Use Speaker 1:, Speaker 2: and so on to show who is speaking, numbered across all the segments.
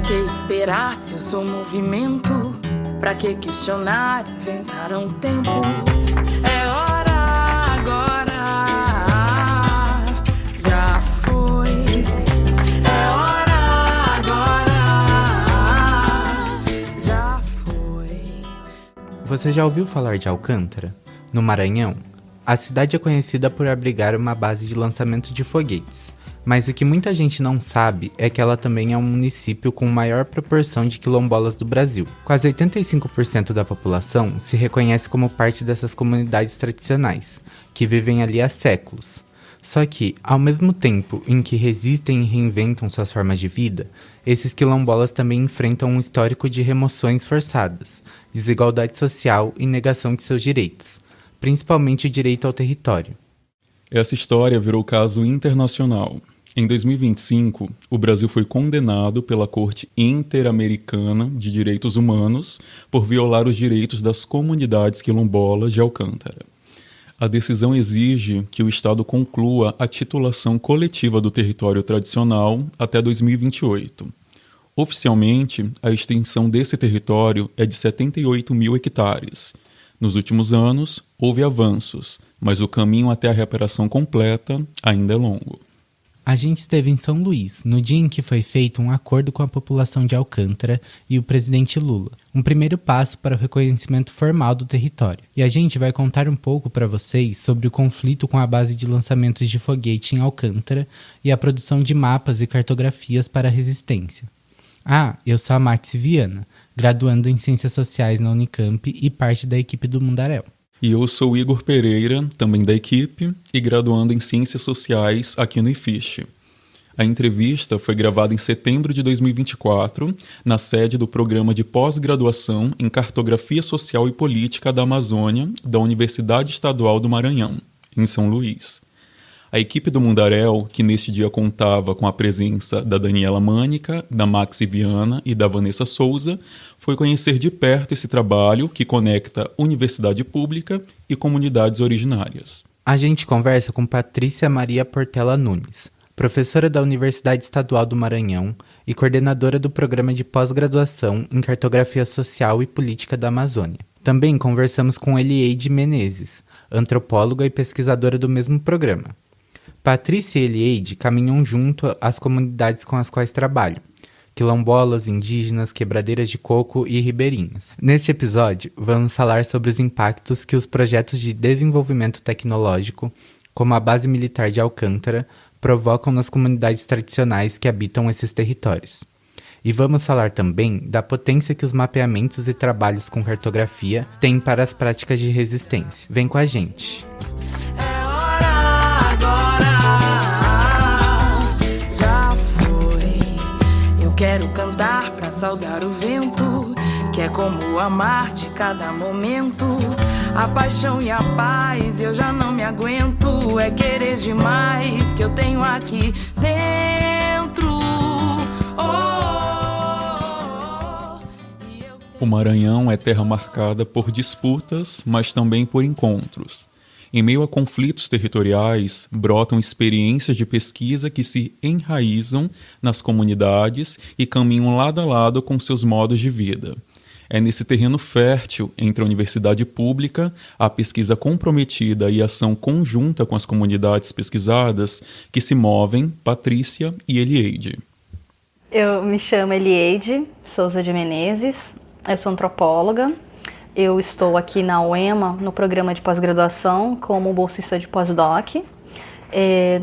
Speaker 1: que esperar se eu sou movimento? Pra que questionar, inventar um tempo? É hora agora, já foi. É hora agora, já foi.
Speaker 2: Você já ouviu falar de Alcântara? No Maranhão, a cidade é conhecida por abrigar uma base de lançamento de foguetes. Mas o que muita gente não sabe é que ela também é um município com maior proporção de quilombolas do Brasil. Quase 85% da população se reconhece como parte dessas comunidades tradicionais, que vivem ali há séculos. Só que, ao mesmo tempo em que resistem e reinventam suas formas de vida, esses quilombolas também enfrentam um histórico de remoções forçadas, desigualdade social e negação de seus direitos, principalmente o direito ao território.
Speaker 3: Essa história virou caso internacional. Em 2025, o Brasil foi condenado pela Corte Interamericana de Direitos Humanos por violar os direitos das comunidades quilombolas de Alcântara. A decisão exige que o Estado conclua a titulação coletiva do território tradicional até 2028. Oficialmente, a extensão desse território é de 78 mil hectares. Nos últimos anos, houve avanços, mas o caminho até a reparação completa ainda é longo.
Speaker 2: A gente esteve em São Luís, no dia em que foi feito um acordo com a população de Alcântara e o presidente Lula, um primeiro passo para o reconhecimento formal do território. E a gente vai contar um pouco para vocês sobre o conflito com a base de lançamentos de foguete em Alcântara e a produção de mapas e cartografias para a resistência. Eu sou a Max Viana, graduando em Ciências Sociais na Unicamp e parte da equipe do Mundaréu.
Speaker 3: E eu sou Igor Pereira, também da equipe, e graduando em Ciências Sociais aqui no IFISH. A entrevista foi gravada em setembro de 2024, na sede do Programa de Pós-Graduação em Cartografia Social e Política da Amazônia, da Universidade Estadual do Maranhão, em São Luís. A equipe do Mundaréu, que neste dia contava com a presença da Daniela Mânica, da Max Viana e da Vanessa Souza, foi conhecer de perto esse trabalho que conecta universidade pública e comunidades originárias.
Speaker 2: A gente conversa com Patrícia Maria Portela Nunes, professora da Universidade Estadual do Maranhão e coordenadora do Programa de Pós-Graduação em Cartografia Social e Política da Amazônia. Também conversamos com Elieide Menezes, antropóloga e pesquisadora do mesmo programa. Patrícia e Elieide caminham junto às comunidades com as quais trabalham, quilombolas, indígenas, quebradeiras de coco e ribeirinhos. Neste episódio, vamos falar sobre os impactos que os projetos de desenvolvimento tecnológico, como a Base Militar de Alcântara, provocam nas comunidades tradicionais que habitam esses territórios. E vamos falar também da potência que os mapeamentos e trabalhos com cartografia têm para as práticas de resistência. Vem com a gente!
Speaker 1: Quero cantar pra saudar o vento, que é como amar de cada momento. A paixão e a paz eu já não me aguento, é querer demais que eu tenho aqui dentro.
Speaker 3: O Maranhão é terra marcada por disputas, mas também por encontros. Em meio a conflitos territoriais, brotam experiências de pesquisa que se enraizam nas comunidades e caminham lado a lado com seus modos de vida. É nesse terreno fértil entre a universidade pública, a pesquisa comprometida e a ação conjunta com as comunidades pesquisadas que se movem Patrícia e Elieide.
Speaker 4: Eu me chamo Elieide Souza de Menezes, eu sou antropóloga. Eu estou aqui na UEMA, no programa de pós-graduação, como bolsista de pós-doc.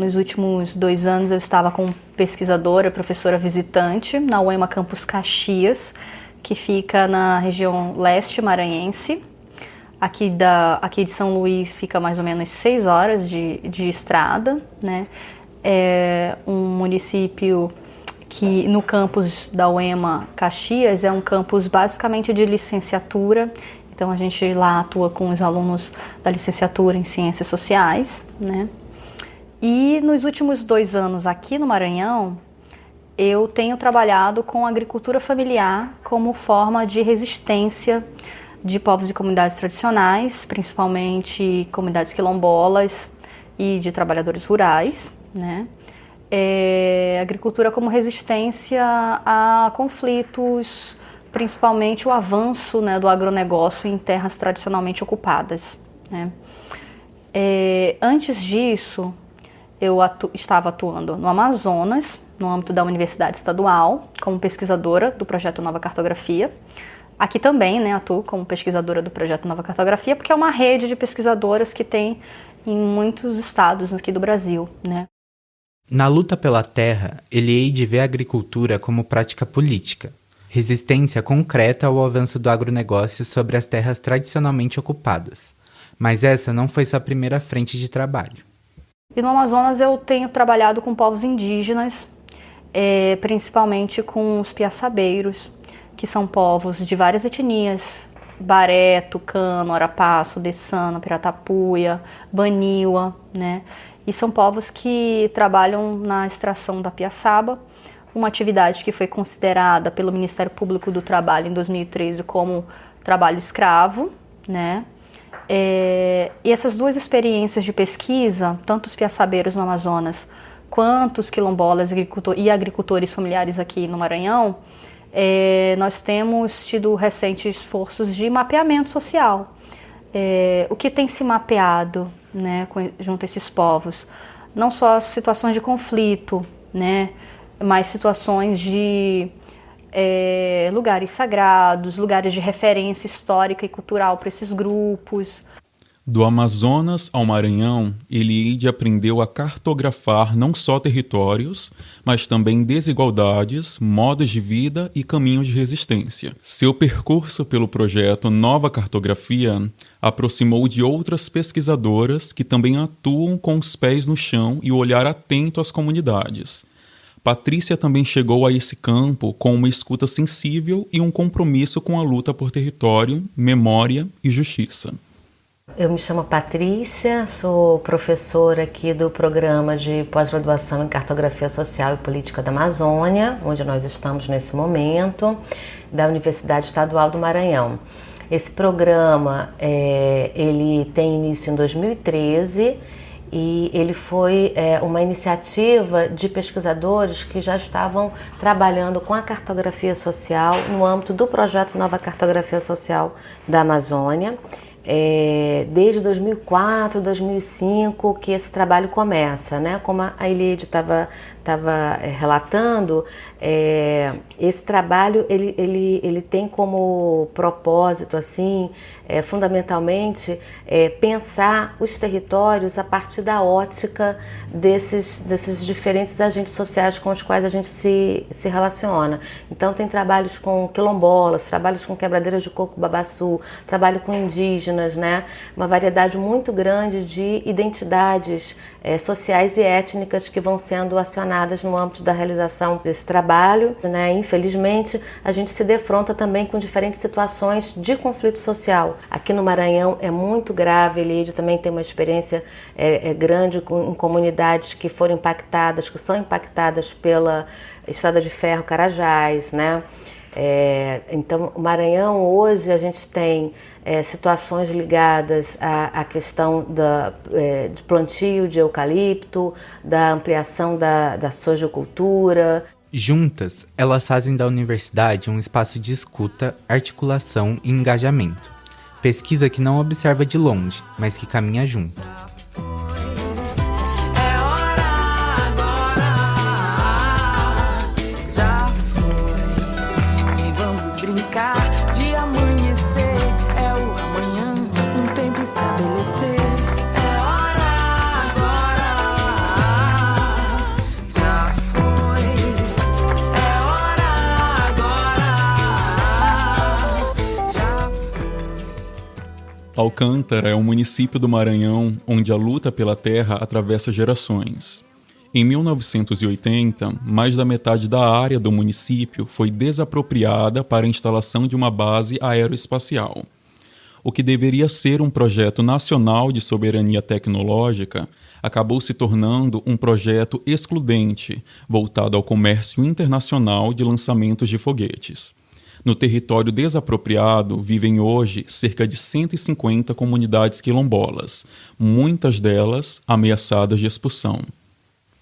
Speaker 4: Nos últimos 2 anos eu estava como pesquisadora, professora visitante, na UEMA Campus Caxias, que fica na região leste maranhense. Aqui de São Luís fica mais ou menos 6 horas de estrada, né? É um município que no campus da UEMA Caxias é um campus basicamente de licenciatura. Então a gente lá atua com os alunos da licenciatura em Ciências Sociais, né? E nos últimos 2 anos aqui no Maranhão, eu tenho trabalhado com agricultura familiar como forma de resistência de povos e comunidades tradicionais, principalmente comunidades quilombolas e de trabalhadores rurais, né? agricultura como resistência a conflitos, principalmente o avanço, né, do agronegócio em terras tradicionalmente ocupadas, né. Antes disso, eu estava atuando no Amazonas, no âmbito da Universidade Estadual, como pesquisadora do projeto Nova Cartografia. Aqui também, né, atuo como pesquisadora do projeto Nova Cartografia, porque é uma rede de pesquisadoras que tem em muitos estados aqui do Brasil, né.
Speaker 2: Na luta pela terra, Eliade vê a agricultura como prática política, resistência concreta ao avanço do agronegócio sobre as terras tradicionalmente ocupadas. Mas essa não foi sua primeira frente de trabalho.
Speaker 4: E no Amazonas eu tenho trabalhado com povos indígenas, principalmente com os piaçabeiros, que são povos de várias etnias: Baré, Tucano, Arapaço, Dessana, Piratapuia, Baniwa, né? E são povos que trabalham na extração da piaçaba, uma atividade que foi considerada pelo Ministério Público do Trabalho em 2013 como trabalho escravo, né? E essas duas experiências de pesquisa, tanto os piaçabeiros no Amazonas quanto os quilombolas e agricultores familiares aqui no Maranhão, nós temos tido recentes esforços de mapeamento social. O que tem se mapeado, né, junto a esses povos? Não só situações de conflito, né, mas situações de lugares sagrados, lugares de referência histórica e cultural para esses grupos.
Speaker 3: Do Amazonas ao Maranhão, Eliade aprendeu a cartografar não só territórios, mas também desigualdades, modos de vida e caminhos de resistência. Seu percurso pelo projeto Nova Cartografia aproximou de outras pesquisadoras que também atuam com os pés no chão e o olhar atento às comunidades. Patrícia também chegou a esse campo com uma escuta sensível e um compromisso com a luta por território, memória e justiça.
Speaker 5: Eu me chamo Patrícia, sou professora aqui do programa de pós-graduação em Cartografia Social e Política da Amazônia, onde nós estamos nesse momento, da Universidade Estadual do Maranhão. Esse programa ele tem início em 2013 e ele foi uma iniciativa de pesquisadores que já estavam trabalhando com a cartografia social no âmbito do projeto Nova Cartografia Social da Amazônia. Desde 2004, 2005 que esse trabalho começa, né? Como a Eliade estava relatando, esse trabalho ele tem como propósito, assim, fundamentalmente, pensar os territórios a partir da ótica desses diferentes agentes sociais com os quais a gente se relaciona. Então tem trabalhos com quilombolas, trabalhos com quebradeiras de coco-babaçu, trabalho com indígenas, né? Uma variedade muito grande de identidades sociais e étnicas que vão sendo acionadas no âmbito da realização desse trabalho, né? Infelizmente, a gente se defronta também com diferentes situações de conflito social. Aqui no Maranhão é muito grave, Eliade também tem uma experiência grande em comunidades que foram impactadas, que são impactadas pela Estrada de Ferro Carajás, né? Então, o Maranhão hoje a gente tem situações ligadas à questão de plantio de eucalipto, da ampliação da sojicultura.
Speaker 2: Juntas, elas fazem da universidade um espaço de escuta, articulação e engajamento. Pesquisa que não observa de longe, mas que caminha junto.
Speaker 1: Brincar de amanhecer, é o amanhã, um tempo estabelecer. É hora agora, já foi. É hora agora, já foi.
Speaker 3: Alcântara é um município do Maranhão onde a luta pela terra atravessa gerações. Em 1980, mais da metade da área do município foi desapropriada para a instalação de uma base aeroespacial. O que deveria ser um projeto nacional de soberania tecnológica acabou se tornando um projeto excludente, voltado ao comércio internacional de lançamentos de foguetes. No território desapropriado vivem hoje cerca de 150 comunidades quilombolas, muitas delas ameaçadas de expulsão.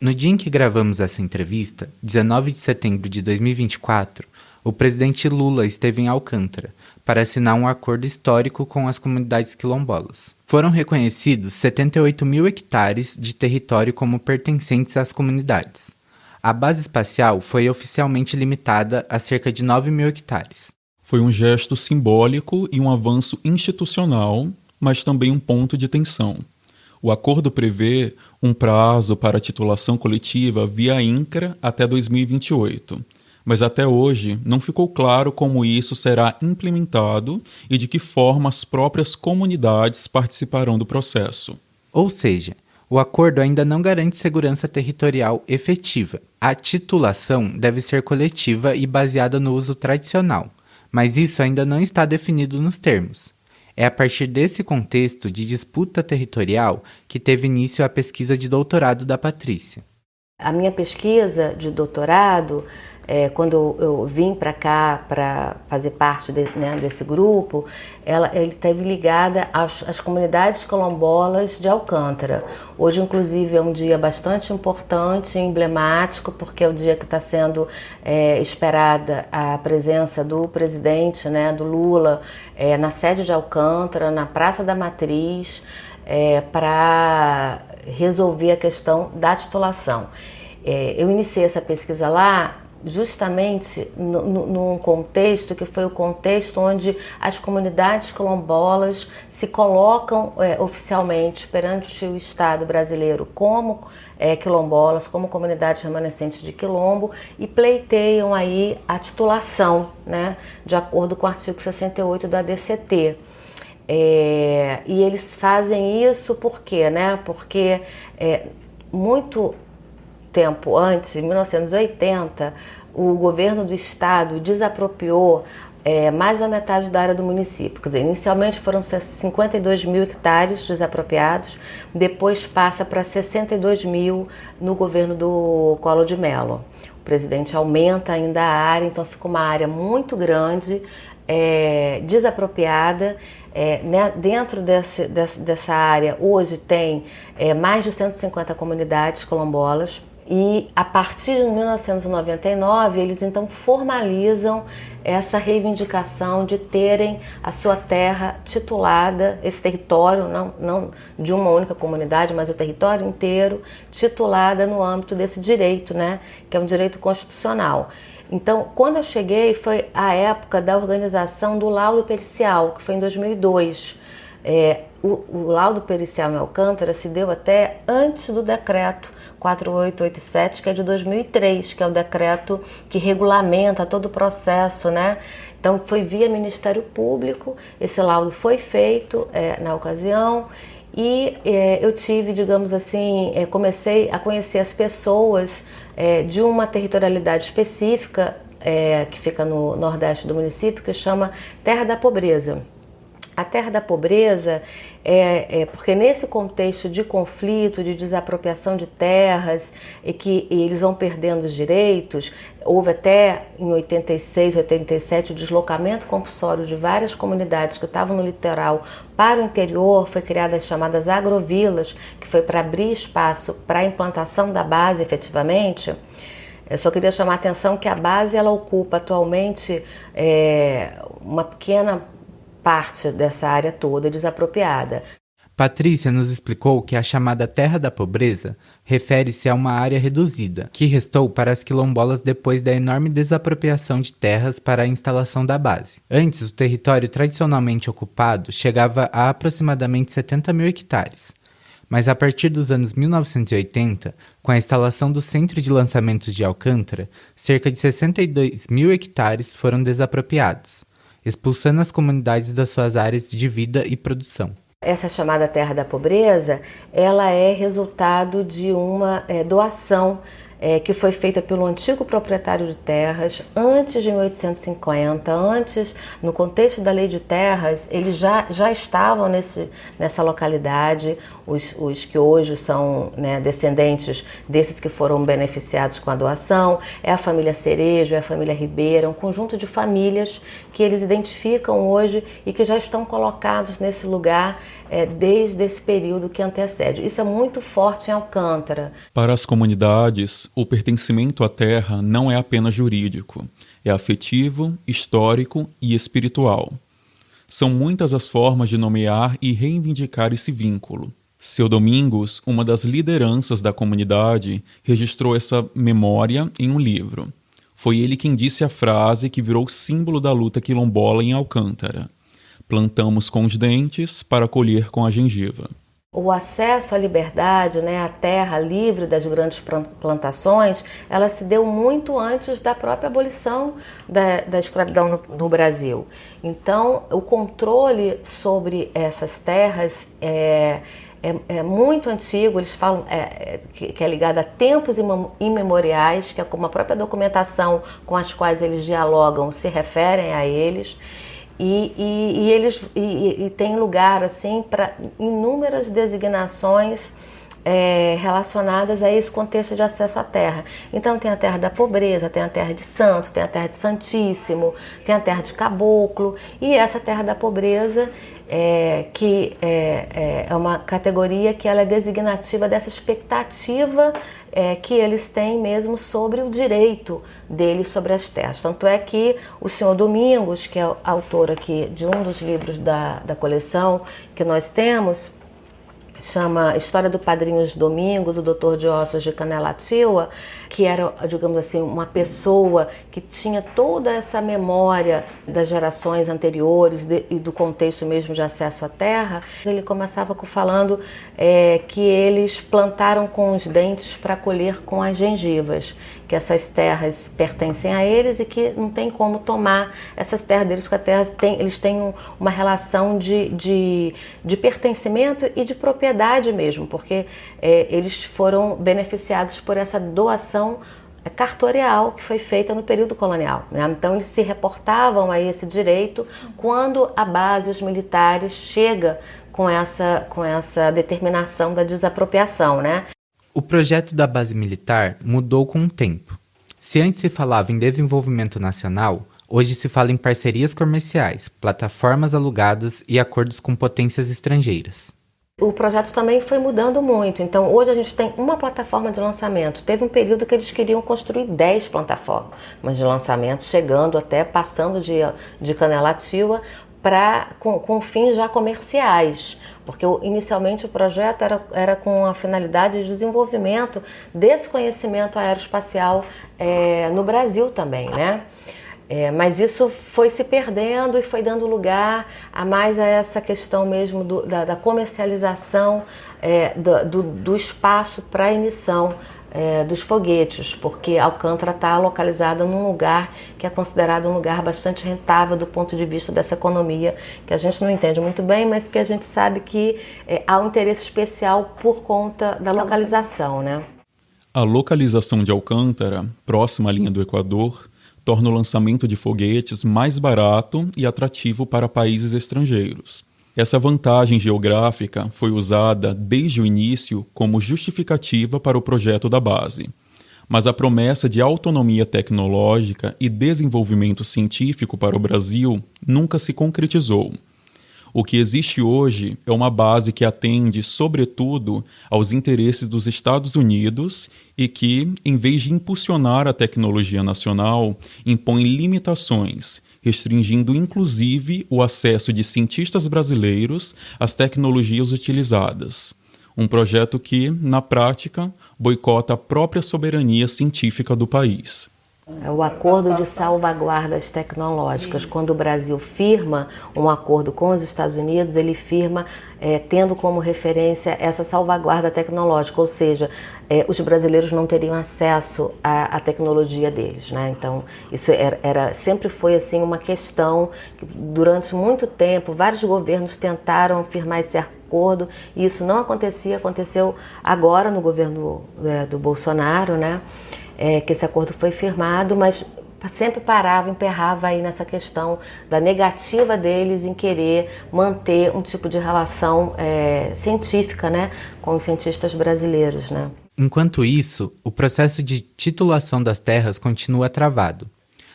Speaker 2: No dia em que gravamos essa entrevista, 19 de setembro de 2024, o presidente Lula esteve em Alcântara para assinar um acordo histórico com as comunidades quilombolas. Foram reconhecidos 78 mil hectares de território como pertencentes às comunidades. A base espacial foi oficialmente limitada a cerca de 9 mil hectares.
Speaker 3: Foi um gesto simbólico e um avanço institucional, mas também um ponto de tensão. O acordo prevê um prazo para a titulação coletiva via INCRA até 2028, mas até hoje não ficou claro como isso será implementado e de que forma as próprias comunidades participarão do processo.
Speaker 2: Ou seja, o acordo ainda não garante segurança territorial efetiva. A titulação deve ser coletiva e baseada no uso tradicional, mas isso ainda não está definido nos termos. É a partir desse contexto de disputa territorial que teve início a pesquisa de doutorado da Patrícia.
Speaker 5: A minha pesquisa de doutorado, quando eu vim para cá para fazer parte desse grupo, ele esteve ligada às comunidades quilombolas de Alcântara. Hoje, inclusive, é um dia bastante importante e emblemático, porque é o dia que está sendo esperada a presença do presidente, do Lula, na sede de Alcântara, na Praça da Matriz, para resolver a questão da titulação. Eu iniciei essa pesquisa lá justamente num contexto que foi o contexto onde as comunidades quilombolas se colocam oficialmente perante o Estado brasileiro como quilombolas, como comunidades remanescentes de quilombo, e pleiteiam aí a titulação, de acordo com o artigo 68 do ADCT. E eles fazem isso por quê? Porque muito tempo antes, em 1980, o governo do estado desapropriou mais da metade da área do município. Quer dizer, inicialmente foram 52 mil hectares desapropriados, depois passa para 62 mil no governo do Collor de Mello. O presidente aumenta ainda a área, então fica uma área muito grande, desapropriada. Dentro dessa área, hoje tem mais de 150 comunidades quilombolas. E a partir de 1999, eles então formalizam essa reivindicação de terem a sua terra titulada, esse território, não de uma única comunidade, mas o território inteiro, titulada no âmbito desse direito, que é um direito constitucional. Então, quando eu cheguei, foi a época da organização do laudo pericial, que foi em 2002. O laudo pericial em Alcântara se deu até antes do decreto 4887, que é de 2003, que é o decreto que regulamenta todo o processo, Então, foi via Ministério Público, esse laudo foi feito na ocasião, e eu tive, digamos assim, comecei a conhecer as pessoas de uma territorialidade específica, que fica no nordeste do município, que chama Terra da Pobreza. A Terra da Pobreza porque nesse contexto de conflito, de desapropriação de terras, e que eles vão perdendo os direitos, houve até em 86, 87 o deslocamento compulsório de várias comunidades que estavam no litoral para o interior, foi criadas as chamadas agrovilas, que foi para abrir espaço para a implantação da base efetivamente. Eu só queria chamar a atenção que a base ela ocupa atualmente uma pequena parte dessa área toda desapropriada.
Speaker 2: Patrícia nos explicou que a chamada Terra da Pobreza refere-se a uma área reduzida, que restou para as quilombolas depois da enorme desapropriação de terras para a instalação da base. Antes, o território tradicionalmente ocupado chegava a aproximadamente 70 mil hectares. Mas a partir dos anos 1980, com a instalação do Centro de Lançamentos de Alcântara, cerca de 62 mil hectares foram desapropriados, expulsando as comunidades das suas áreas de vida e produção.
Speaker 5: Essa chamada Terra da Pobreza, ela é resultado de uma doação que foi feita pelo antigo proprietário de terras antes de 1850, no contexto da Lei de Terras, eles já estavam nessa localidade, os que hoje são, né, descendentes desses que foram beneficiados com a doação, é a família Cerejo, é a família Ribeira, um conjunto de famílias que eles identificam hoje e que já estão colocados nesse lugar desde esse período que antecede. Isso é muito forte em Alcântara.
Speaker 3: Para as comunidades, o pertencimento à terra não é apenas jurídico, é afetivo, histórico e espiritual. São muitas as formas de nomear e reivindicar esse vínculo. Seu Domingos, uma das lideranças da comunidade, registrou essa memória em um livro. Foi ele quem disse a frase que virou símbolo da luta quilombola em Alcântara: plantamos com os dentes para colher com a gengiva.
Speaker 5: O acesso à liberdade, né, à terra livre das grandes plantações, ela se deu muito antes da própria abolição da escravidão no Brasil. Então, o controle sobre essas terras é muito antigo. Eles falam que é ligado a tempos imemoriais, que é como a própria documentação com as quais eles dialogam se referem a eles. E tem lugar assim para inúmeras designações relacionadas a esse contexto de acesso à terra. Então tem a terra da pobreza, tem a terra de santo, tem a terra de santíssimo, tem a terra de caboclo, e essa terra da pobreza que é uma categoria que ela é designativa dessa expectativa que eles têm mesmo sobre o direito deles sobre as terras. Tanto é que o senhor Domingos, que é autor aqui de um dos livros da coleção que nós temos, chama História do Padrinho Domingos, o doutor de Ossos de Canelatiua, que era, digamos assim, uma pessoa que tinha toda essa memória das gerações anteriores e do contexto mesmo de acesso à terra. Ele começava falando que eles plantaram com os dentes para colher com as gengivas, que essas terras pertencem a eles e que não tem como tomar essas terras deles, porque eles têm uma relação de pertencimento e de propriedade mesmo, porque eles foram beneficiados por essa doação cartorial que foi feita no período colonial, né? Então eles se reportavam a esse direito quando a base, os militares, chega com essa determinação da desapropriação, né?
Speaker 2: O projeto da base militar mudou com o tempo. Se antes se falava em desenvolvimento nacional, hoje se fala em parcerias comerciais, plataformas alugadas e acordos com potências estrangeiras.
Speaker 5: O projeto também foi mudando muito. Então, hoje a gente tem uma plataforma de lançamento. Teve um período que eles queriam construir 10 plataformas de lançamento, chegando até, passando de Canelatiua com fins já comerciais. Porque inicialmente o projeto era com a finalidade de desenvolvimento desse conhecimento aeroespacial no Brasil também, né? Mas isso foi se perdendo e foi dando lugar a mais a essa questão mesmo da comercialização do espaço para a emissão dos foguetes, porque Alcântara está localizada num lugar que é considerado um lugar bastante rentável do ponto de vista dessa economia, que a gente não entende muito bem, mas que a gente sabe que há um interesse especial por conta da localização, né?
Speaker 3: A localização de Alcântara, próxima à linha do Equador, torna o lançamento de foguetes mais barato e atrativo para países estrangeiros. Essa vantagem geográfica foi usada desde o início como justificativa para o projeto da base. Mas a promessa de autonomia tecnológica e desenvolvimento científico para o Brasil nunca se concretizou. O que existe hoje é uma base que atende, sobretudo, aos interesses dos Estados Unidos e que, em vez de impulsionar a tecnologia nacional, impõe limitações, restringindo inclusive o acesso de cientistas brasileiros às tecnologias utilizadas. Um projeto que, na prática, boicota a própria soberania científica do país.
Speaker 5: É o acordo de salvaguardas tecnológicas. Quando o Brasil firma um acordo com os Estados Unidos, ele firma tendo como referência essa salvaguarda tecnológica, ou seja, os brasileiros não teriam acesso à tecnologia deles, né? Então, isso sempre foi assim uma questão que durante muito tempo vários governos tentaram firmar esse acordo e isso não acontecia, aconteceu agora no governo do Bolsonaro, né? Que esse acordo foi firmado, mas sempre parava, emperrava aí nessa questão da negativa deles em querer manter um tipo de relação científica, né, com os cientistas brasileiros, né.
Speaker 2: Enquanto isso, o processo de titulação das terras continua travado.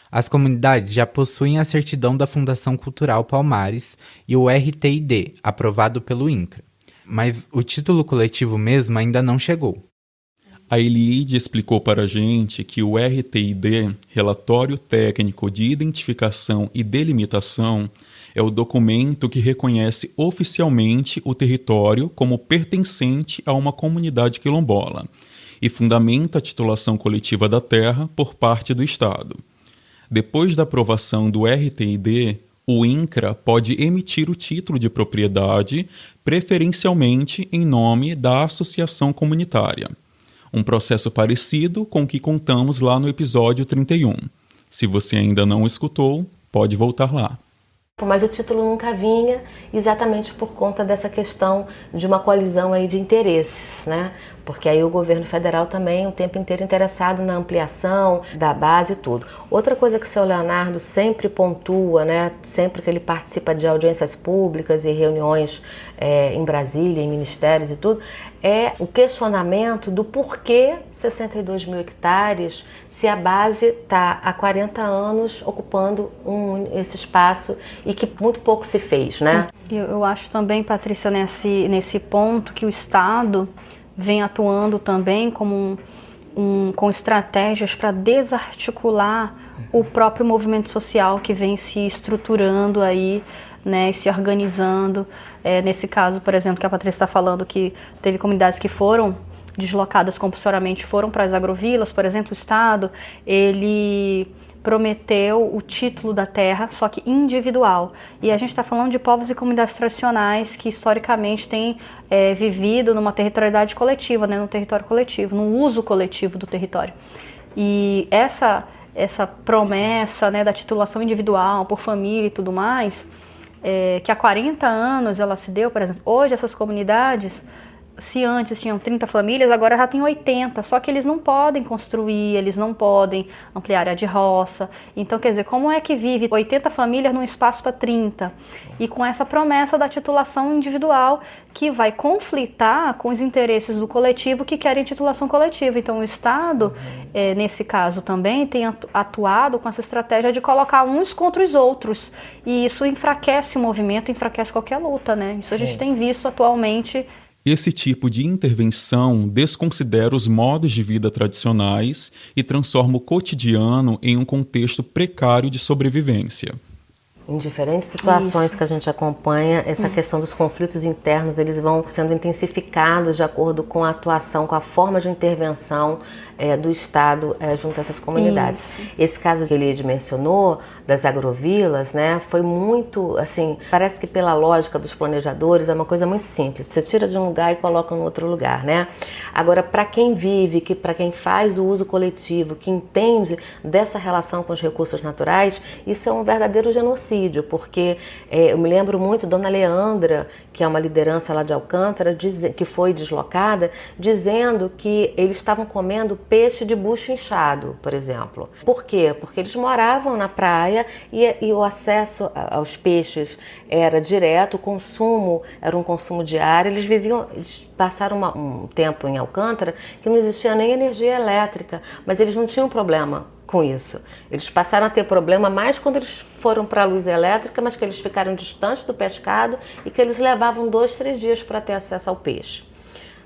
Speaker 2: As comunidades já possuem a certidão da Fundação Cultural Palmares e o RTID, aprovado pelo INCRA, mas o título coletivo mesmo ainda não chegou.
Speaker 3: A Eliade explicou para a gente que o RTID, Relatório Técnico de Identificação e Delimitação, é o documento que reconhece oficialmente o território como pertencente a uma comunidade quilombola e fundamenta a titulação coletiva da terra por parte do Estado. Depois da aprovação do RTID, o INCRA pode emitir o título de propriedade, preferencialmente em nome da associação comunitária. Um processo parecido com o que contamos lá no episódio 31. Se você ainda não escutou, pode voltar lá.
Speaker 5: Mas o título nunca vinha exatamente por conta dessa questão de uma colisão aí de interesses, né? Porque aí o governo federal também o tempo inteiro interessado na ampliação da base e tudo. Outra coisa que o seu Leonardo sempre pontua, né, sempre que ele participa de audiências públicas e reuniões em Brasília, em ministérios e tudo, é o questionamento do porquê 62 mil hectares se a base está há 40 anos ocupando esse espaço e que muito pouco se fez, né?
Speaker 4: Eu acho também, Patrícia, nesse ponto que o Estado vem atuando também como com estratégias para desarticular o próprio movimento social que vem se estruturando aí, né, e se organizando. Nesse caso, por exemplo, que a Patrícia está falando, que teve comunidades que foram deslocadas compulsoriamente, foram para as agrovilas, por exemplo, o Estado, ele prometeu o título da terra, só que individual. E a gente está falando de povos e comunidades tradicionais que historicamente têm vivido numa territorialidade coletiva, né, no território coletivo, no uso coletivo do território. E essa promessa, né, da titulação individual por família e tudo mais, que há 40 anos ela se deu, por exemplo, hoje essas comunidades, se antes tinham 30 famílias, agora já tem 80, só que eles não podem construir, eles não podem ampliar área de roça. Então, quer dizer, como é que vive 80 famílias num espaço para 30? E com essa promessa da titulação individual, que vai conflitar com os interesses do coletivo que querem titulação coletiva. Então, o Estado, nesse caso também, tem atuado com essa estratégia de colocar uns contra os outros. E isso enfraquece o movimento, enfraquece qualquer luta, né? Isso a gente tem visto atualmente.
Speaker 3: Esse tipo de intervenção desconsidera os modos de vida tradicionais e transforma o cotidiano em um contexto precário de sobrevivência.
Speaker 5: Em diferentes situações que a gente acompanha, essa questão dos conflitos internos, eles vão sendo intensificados de acordo com a atuação, com a forma de intervenção do Estado junto a essas comunidades. Isso. Esse caso que ele mencionou, das agrovilas, né, foi muito, assim, parece que pela lógica dos planejadores é uma coisa muito simples. Você tira de um lugar e coloca em outro lugar, né? Agora, para quem vive, para quem faz o uso coletivo, que entende dessa relação com os recursos naturais, isso é um verdadeiro genocídio, porque eu me lembro muito Dona Leandra, que é uma liderança lá de Alcântara, que foi deslocada, dizendo que eles estavam comendo peixe de bucho inchado, por exemplo. Por quê? Porque eles moravam na praia e o acesso aos peixes era direto, o consumo era um consumo diário, eles passaram um tempo em Alcântara que não existia nem energia elétrica, mas eles não tinham problema com isso. Eles passaram a ter problema mais quando eles foram para a luz elétrica, mas que eles ficaram distantes do pescado e que eles levavam 2, 3 dias para ter acesso ao peixe.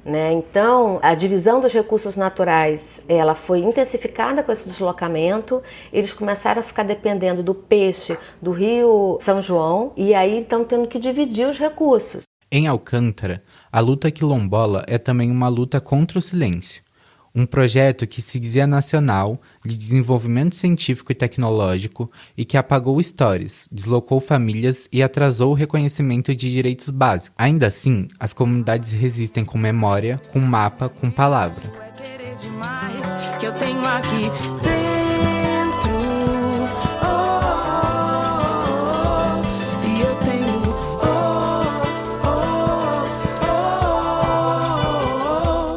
Speaker 5: Né? Então, a divisão dos recursos naturais, ela foi intensificada com esse deslocamento. Eles começaram a ficar dependendo do peixe do Rio São João e aí estão tendo que dividir os recursos.
Speaker 2: Em Alcântara, a luta quilombola é também uma luta contra o silêncio. um projeto que se dizia nacional, de desenvolvimento científico e tecnológico e que apagou histórias, deslocou famílias e atrasou o reconhecimento de direitos básicos. Ainda assim, as comunidades resistem com memória, com mapa, com palavra.
Speaker 1: É querer demais que eu tenho aqui dentro. E eu tenho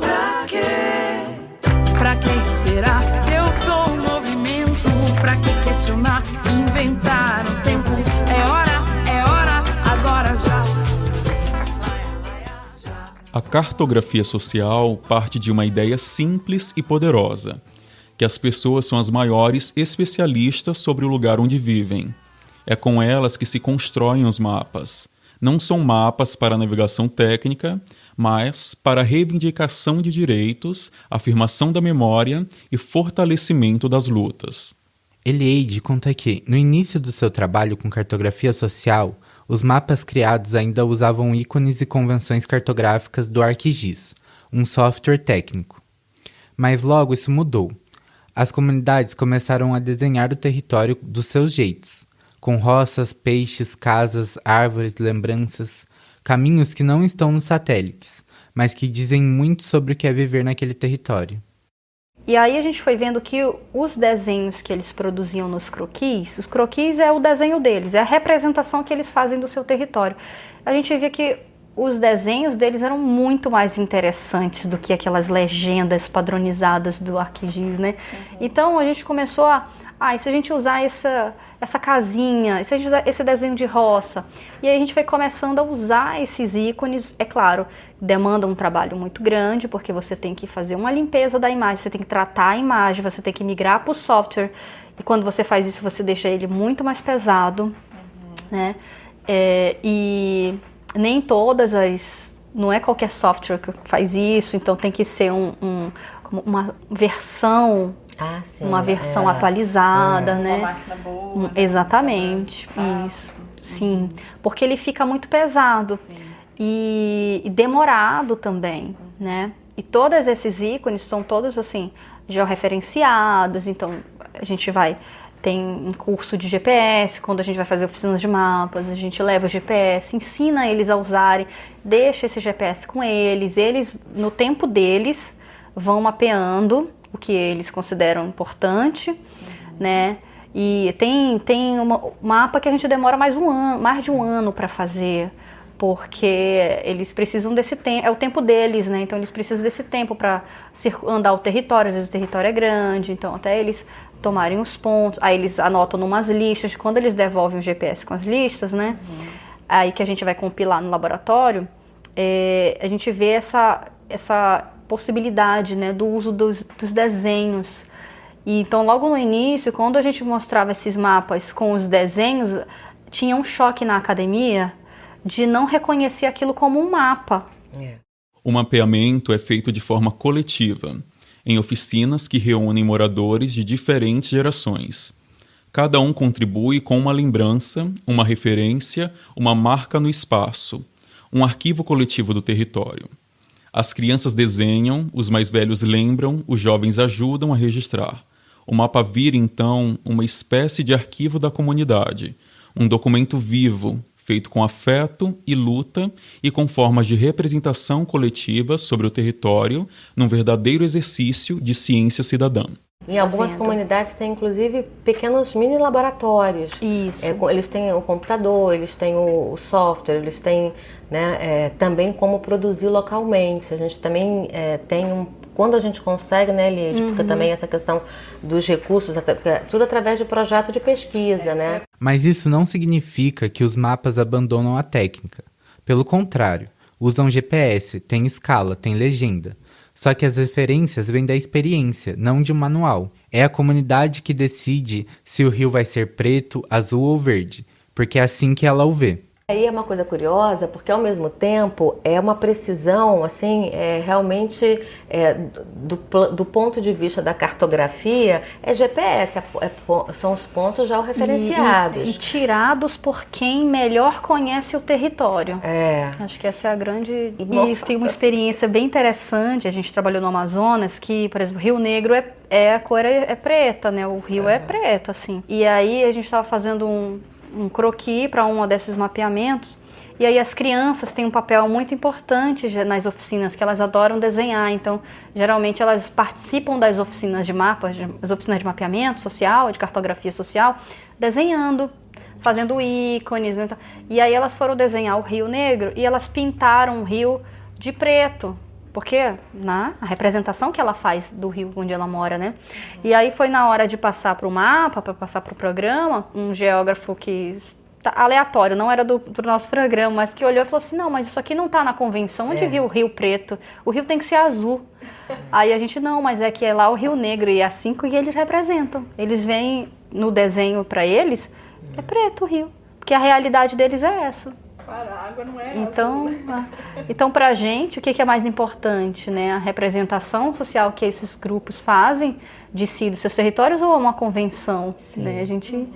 Speaker 1: pra quê? Pra que esperar se eu sou um movimento? Pra que questionar, inventar um tempo? É hora, agora já.
Speaker 3: A cartografia social parte de uma ideia simples e poderosa, que as pessoas são as maiores especialistas sobre o lugar onde vivem. É com elas que se constroem os mapas. Não são mapas para navegação técnica, mas para reivindicação de direitos, afirmação da memória e fortalecimento das lutas.
Speaker 2: Elieide conta que, no início do seu trabalho com cartografia social, os mapas criados ainda usavam ícones e convenções cartográficas do ArcGIS, um software técnico. Mas logo isso mudou. As comunidades começaram a desenhar o território dos seus jeitos, com roças, peixes, casas, árvores, lembranças, caminhos que não estão nos satélites, mas que dizem muito sobre o que é viver naquele território.
Speaker 4: E aí a gente foi vendo que os desenhos que eles produziam nos croquis, os croquis é o desenho deles, é a representação que eles fazem do seu território. A gente via que os desenhos deles eram muito mais interessantes do que aquelas legendas padronizadas do ArcGIS, né? Então a gente começou e se a gente usar essa casinha, e se a gente usar esse desenho de roça? E aí a gente foi começando a usar esses ícones, é claro, demanda um trabalho muito grande, porque você tem que fazer uma limpeza da imagem, você tem que tratar a imagem, você tem que migrar para o software, e quando você faz isso, você deixa ele muito mais pesado, né? E nem todas não é qualquer software que faz isso, então tem que ser uma versão, uma versão atualizada, né?
Speaker 6: Uma máquina boa.
Speaker 4: Exatamente, isso, sim, porque ele fica muito pesado e demorado também, né? E todos esses ícones são todos assim georreferenciados, então a gente tem um curso de GPS, quando a gente vai fazer oficinas de mapas, a gente leva o GPS, ensina eles a usarem, deixa esse GPS com eles, no tempo deles vão mapeando o que eles consideram importante, né? E tem um mapa que a gente demora mais de um ano para fazer, porque eles precisam desse tempo, é o tempo deles, né? Então eles precisam desse tempo para andar o território, às vezes o território é grande, então até eles tomarem os pontos, aí eles anotam numas listas, quando eles devolvem o GPS com as listas, né? Aí que a gente vai compilar no laboratório, a gente vê essa possibilidade, né, do uso dos desenhos. E então logo no início, quando a gente mostrava esses mapas com os desenhos, tinha um choque na academia de não reconhecer aquilo como um mapa.
Speaker 3: O mapeamento é feito de forma coletiva, em oficinas que reúnem moradores de diferentes gerações. Cada um contribui com uma lembrança, uma referência, uma marca no espaço, um arquivo coletivo do território. As crianças desenham, os mais velhos lembram, os jovens ajudam a registrar. O mapa vira, então, uma espécie de arquivo da comunidade, um documento vivo, feito com afeto e luta e com formas de representação coletiva sobre o território, num verdadeiro exercício de ciência cidadã.
Speaker 5: Em algumas comunidades tem, inclusive, pequenos mini laboratórios.
Speaker 4: Isso.
Speaker 5: Eles têm o computador, eles têm o software, eles têm, né, também como produzir localmente. A gente também tem quando a gente consegue, né, Elieide, porque também essa questão dos recursos, tudo através de projeto de pesquisa, né?
Speaker 2: Mas isso não significa que os mapas abandonam a técnica. Pelo contrário, usam GPS, tem escala, tem legenda. Só que as referências vêm da experiência, não de um manual. É a comunidade que decide se o rio vai ser preto, azul ou verde, porque é assim que ela o vê.
Speaker 5: Aí é uma coisa curiosa, porque ao mesmo tempo é uma precisão, assim, realmente do ponto de vista da cartografia, é GPS, são os pontos georreferenciados.
Speaker 4: E tirados por quem melhor conhece o território.
Speaker 5: É.
Speaker 4: Acho que essa é a grande... E tem uma experiência bem interessante, a gente trabalhou no Amazonas, que, por exemplo, Rio Negro a cor é preta, né? O rio é preto, assim. E aí a gente estava fazendo um croquis para um desses mapeamentos, e aí as crianças têm um papel muito importante nas oficinas, que elas adoram desenhar, então geralmente elas participam das oficinas de mapas, as oficinas de mapeamento social, de cartografia social, desenhando, fazendo ícones, né? E aí elas foram desenhar o Rio Negro e elas pintaram o rio de preto, porque a representação que ela faz do rio onde ela mora, né? E aí foi na hora de passar para o mapa, para passar para o programa, um geógrafo que aleatório, não era do nosso programa, mas que olhou e falou assim, não, mas isso aqui não está na convenção, onde viu o Rio Preto? O rio tem que ser azul. Aí a gente, não, mas é que é lá o Rio Negro, e é assim que eles representam. Eles veem no desenho para eles, é preto o rio, porque a realidade deles é essa.
Speaker 1: A água não é
Speaker 4: então,
Speaker 1: azul, né?
Speaker 4: Então, para a gente, o que é mais importante, né? A representação social que esses grupos fazem de si, dos seus territórios, ou uma convenção? Né? A gente,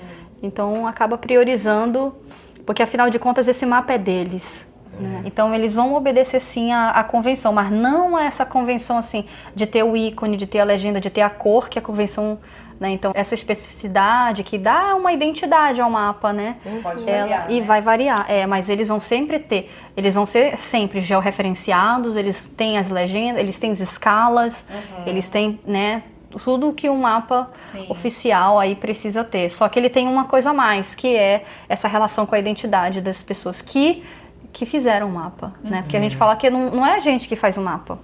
Speaker 4: então, acaba priorizando, porque afinal de contas esse mapa é deles. Né? Então, eles vão obedecer sim à convenção, mas não essa convenção assim, de ter o ícone, de ter a legenda, de ter a cor que a convenção... Né? Então, essa especificidade que dá uma identidade ao mapa, né?
Speaker 1: Pode variar,
Speaker 4: e vai variar, mas eles vão sempre eles vão ser sempre georreferenciados, eles têm as legendas, eles têm as escalas, eles têm, né, tudo que um mapa oficial aí precisa ter. Só que ele tem uma coisa a mais, que é essa relação com a identidade das pessoas que fizeram o mapa, né? Porque a gente fala que não é a gente que faz o mapa,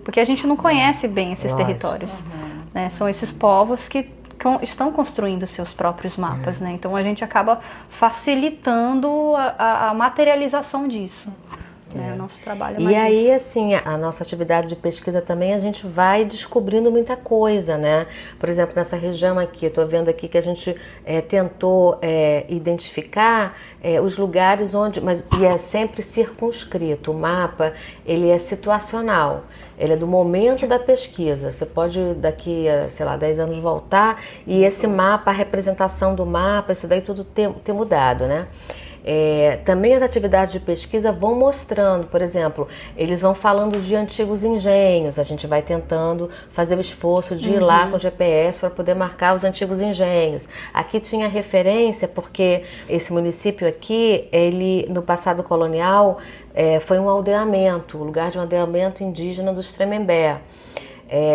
Speaker 4: porque a gente não conhece bem esses territórios. Né? São esses povos que estão construindo seus próprios mapas, né? Então a gente acaba facilitando a materialização disso. Né? O nosso trabalho é mais
Speaker 5: E aí,
Speaker 4: isso.
Speaker 5: assim, a nossa atividade de pesquisa também, a gente vai descobrindo muita coisa, né? Por exemplo, nessa região aqui, estou vendo aqui que a gente tentou identificar os lugares onde... E é sempre circunscrito. O mapa, ele é situacional. Ele é do momento da pesquisa. Você pode, daqui a, sei lá, 10 anos voltar e esse mapa, a representação do mapa, isso daí tudo ter mudado, né? Também as atividades de pesquisa vão mostrando, por exemplo, eles vão falando de antigos engenhos, a gente vai tentando fazer o esforço de ir lá com o GPS para poder marcar os antigos engenhos. Aqui tinha referência porque esse município aqui, ele no passado colonial foi um aldeamento, o lugar de um aldeamento indígena dos Tremembé.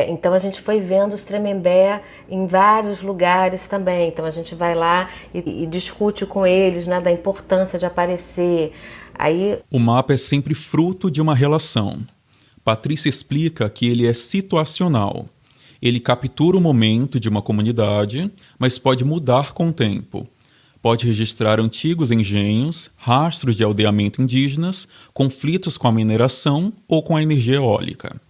Speaker 5: Então a gente foi vendo os Tremembé em vários lugares também. Então a gente vai lá e discute com eles, né, da importância de aparecer.
Speaker 3: O mapa é sempre fruto de uma relação. Patrícia explica que ele é situacional. Ele captura o momento de uma comunidade, mas pode mudar com o tempo. Pode registrar antigos engenhos, rastros de aldeamento indígenas, conflitos com a mineração ou com a energia eólica.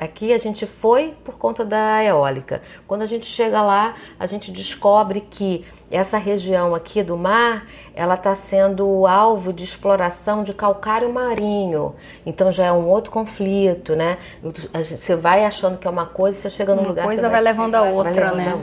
Speaker 5: Aqui a gente foi por conta da eólica. Quando a gente chega lá, a gente descobre que essa região aqui do mar, ela está sendo alvo de exploração de calcário marinho. Então já é um outro conflito, né? Você vai achando que é uma coisa, você chega num lugar...
Speaker 4: Uma coisa vai levando a outra, né?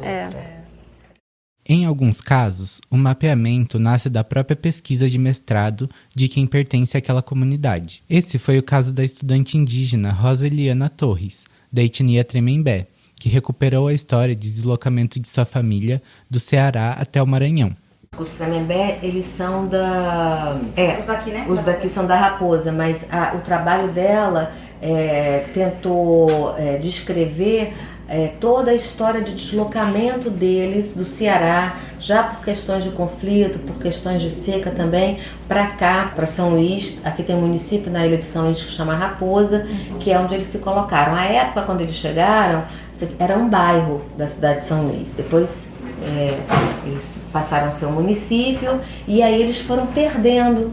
Speaker 2: Em alguns casos, o mapeamento nasce da própria pesquisa de mestrado de quem pertence àquela comunidade. Esse foi o caso da estudante indígena Rosa Eliana Torres, da etnia Tremembé, que recuperou a história de deslocamento de sua família do Ceará até o Maranhão.
Speaker 5: Os Tremembé, eles são da...
Speaker 4: Os daqui, né?
Speaker 5: Os daqui são da Raposa, mas o trabalho dela tentou descrever toda a história de deslocamento deles do Ceará, já por questões de conflito, por questões de seca também, para cá, para São Luís. Aqui tem um município na ilha de São Luís que chama Raposa, que é onde eles se colocaram. A época, quando eles chegaram, era um bairro da cidade de São Luís. Depois eles passaram a ser um município e aí eles foram perdendo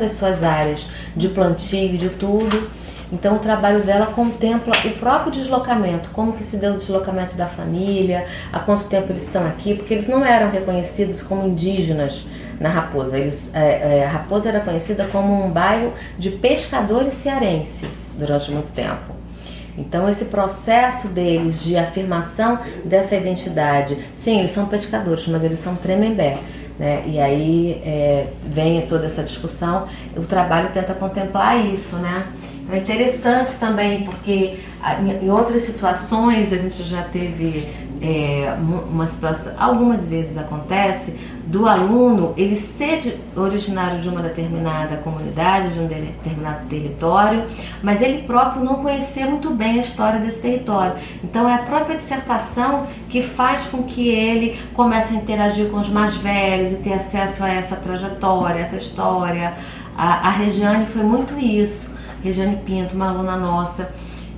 Speaker 5: as suas áreas de plantio, de tudo. Então o trabalho dela contempla o próprio deslocamento, como que se deu o deslocamento da família, há quanto tempo eles estão aqui, porque eles não eram reconhecidos como indígenas na Raposa. A Raposa era conhecida como um bairro de pescadores cearenses durante muito tempo. Então esse processo deles de afirmação dessa identidade, sim, eles são pescadores, mas eles são Tremembé, né? E aí vem toda essa discussão, o trabalho tenta contemplar isso, né? É interessante também porque em outras situações a gente já teve uma situação, algumas vezes acontece, do aluno ele ser originário de uma determinada comunidade, de um determinado território, mas ele próprio não conhecer muito bem a história desse território. Então é a própria dissertação que faz com que ele comece a interagir com os mais velhos e ter acesso a essa trajetória, essa história. A Regiane foi muito isso. Regiane Pinto, uma aluna nossa,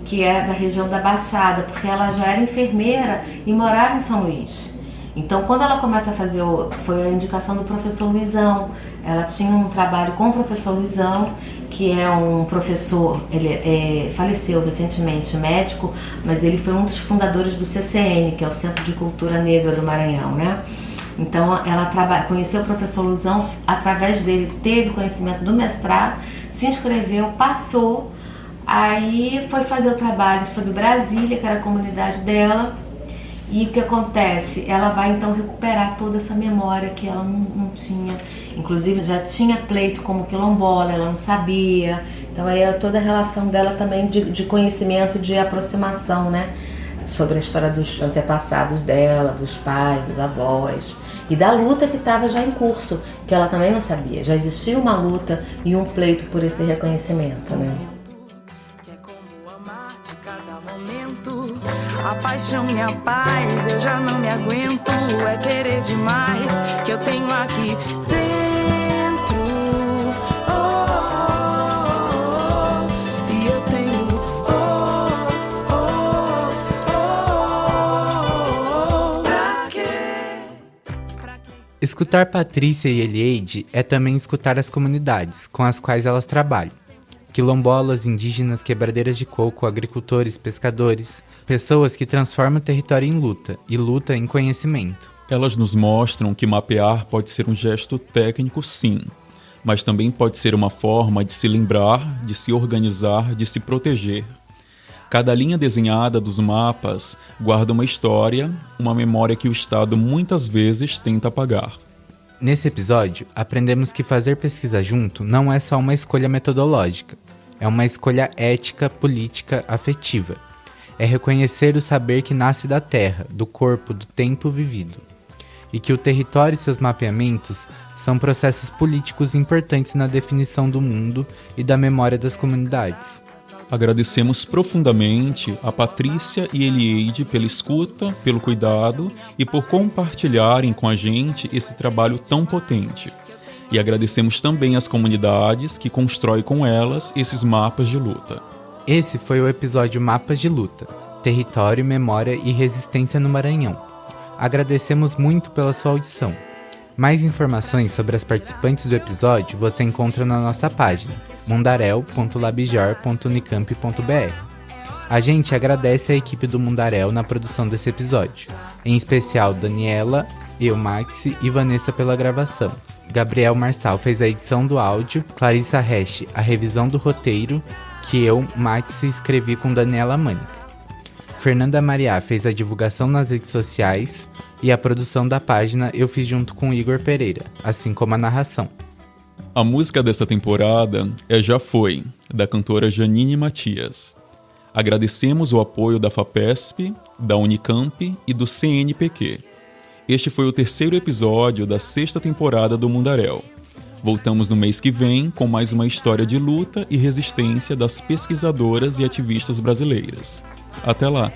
Speaker 5: que é da região da Baixada, porque ela já era enfermeira e morava em São Luís. Então, quando ela começa a fazer, foi a indicação do professor Luizão, ela tinha um trabalho com o professor Luizão, que é um professor, ele faleceu recentemente, médico, mas ele foi um dos fundadores do CCN, que é o Centro de Cultura Negra do Maranhão, né? Então, ela conheceu o professor Luizão, através dele teve conhecimento do mestrado, se inscreveu, passou, aí foi fazer o trabalho sobre Brasília, que era a comunidade dela, e o que acontece? Ela vai então recuperar toda essa memória que ela não tinha, inclusive já tinha pleito como quilombola, ela não sabia, então aí é toda a relação dela também de conhecimento, de aproximação, né? Sobre a história dos antepassados dela, dos pais, dos avós. E da luta que estava já em curso, que ela também não sabia. Já existia uma luta e um pleito por esse reconhecimento, né?
Speaker 1: Que é como amar de cada momento. A paixão e a paz, eu já não me aguento. É querer demais que eu tenho aqui dentro. E eu tenho pra quê?
Speaker 2: Escutar Patrícia e Elieide é também escutar as comunidades com as quais elas trabalham. Quilombolas, indígenas, quebradeiras de coco, agricultores, pescadores, pessoas que transformam o território em luta e luta em conhecimento.
Speaker 3: Elas nos mostram que mapear pode ser um gesto técnico, sim, mas também pode ser uma forma de se lembrar, de se organizar, de se proteger. Cada linha desenhada dos mapas guarda uma história, uma memória que o Estado muitas vezes tenta apagar.
Speaker 2: Nesse episódio, aprendemos que fazer pesquisa junto não é só uma escolha metodológica, é uma escolha ética, política, afetiva. É reconhecer o saber que nasce da terra, do corpo, do tempo vivido. E que o território e seus mapeamentos são processos políticos importantes na definição do mundo e da memória das comunidades.
Speaker 3: Agradecemos profundamente a Patrícia e Elieide pela escuta, pelo cuidado e por compartilharem com a gente esse trabalho tão potente. E agradecemos também às comunidades que constroem com elas esses mapas de luta.
Speaker 2: Esse foi o episódio Mapas de Luta, Território, Memória e Resistência no Maranhão. Agradecemos muito pela sua audição. Mais informações sobre as participantes do episódio você encontra na nossa página mundarel.labjar.unicamp.br. A gente agradece a equipe do Mundarel na produção desse episódio, em especial Daniela, eu, Maxi e Vanessa pela gravação. Gabriel Marçal fez a edição do áudio, Clarissa Resch a revisão do roteiro, que eu, Maxi, escrevi com Daniela Mânica. Fernanda Mariá fez a divulgação nas redes sociais e a produção da página eu fiz junto com Igor Pereira, assim como a narração.
Speaker 3: A música dessa temporada é Já Foi, da cantora Janine Matias. Agradecemos o apoio da FAPESP, da Unicamp e do CNPq. Este foi o 3º episódio da 6ª temporada do Mundarel. Voltamos no mês que vem com mais uma história de luta e resistência das pesquisadoras e ativistas brasileiras. Até lá!